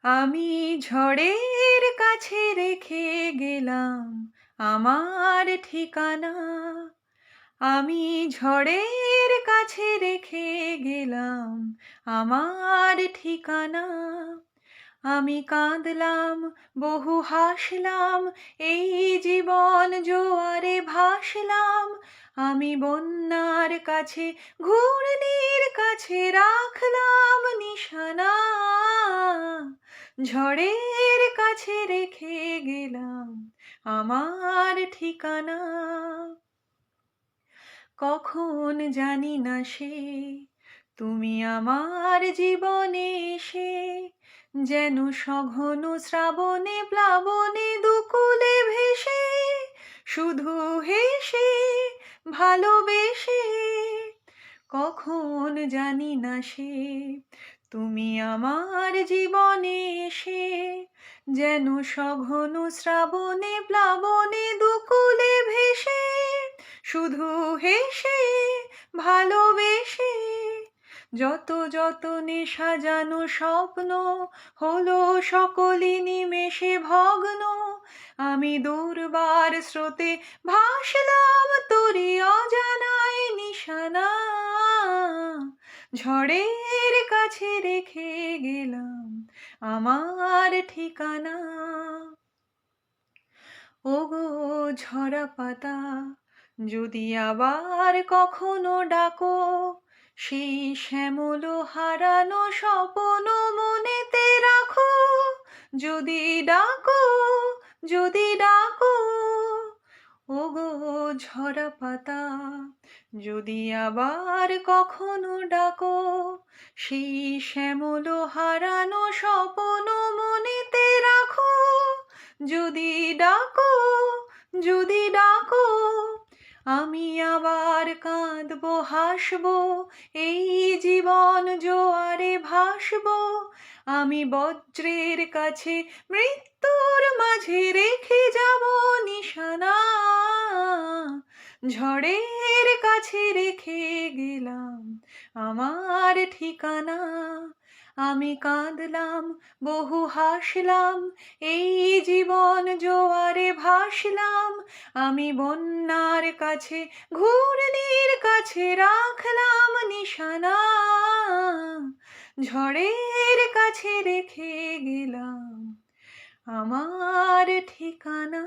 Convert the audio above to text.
আমি ঝড়ের কাছে রেখে গেলাম আমার ঠিকানা। আমি ঝড়ের কাছে রেখে গেলাম আমার ঠিকানা। আমি কাঁদলাম, বহু হাসলাম, এই জীবন জোয়ারে ভাসলাম। আমি বন্যার কাছে, ঘূর্ণির কাছে রাখলাম নিশানা। ঝড়ের কাছে রেখে গেলাম আমার ঠিকানা। কখন জানি না সে তুমি আমার জীবনে এসে, যেন সঘন শ্রাবণে প্লাবনে দুকুলে ভেসে, শুধু হেসে ভালোবেসে। কখন জানি না সে তুমি আমার জীবনে এসে, যেন সঘন শ্রাবণে প্লাবনে দুকুলে ভেসে, শুধু হেসে ভালোবেসে। যত যতনে সাজানো স্বপ্ন হলো সকলই নিমেষে ভগ্ন। আমি দুর্বার স্রোতে ভাসলাম তোরি অজানায় নিশানা। ঝড়ের কাছে রেখে গেলাম আমার ঠিকানা। ওগো ঝরা পাতা, যদি আবার কখনো ডাকো, সেই শ্যামল হারানো স্বপ্ন মনেতে রাখো। যদি ডাকো, যদি ডাকো, ওগো ঝরা পাতা, যদি আবার কখনো ডাকো, সেই শ্যামল হারানো স্বপ্ন মনেতে রাখো। যদি ডাকো, যদি ডাকো, আমি আবার কাঁদবো হাসবো, এই জীবন জোয়ারে ভাসবো। আমি বজ্রের কাছে, মৃত্যুর মাঝে রেখে যাব নিশানা। ঝড়ের কাছে রেখে গেলাম আমার ঠিকানা। আমি কাঁদলাম, বহু হাসলাম, এই জীবন জোয়ারে ভাসলাম। আমি বন্যার কাছে, ঘূর্ণির কাছে রাখলাম নিশানা। ঝড়ের কাছে রেখে গেলাম আমার ঠিকানা।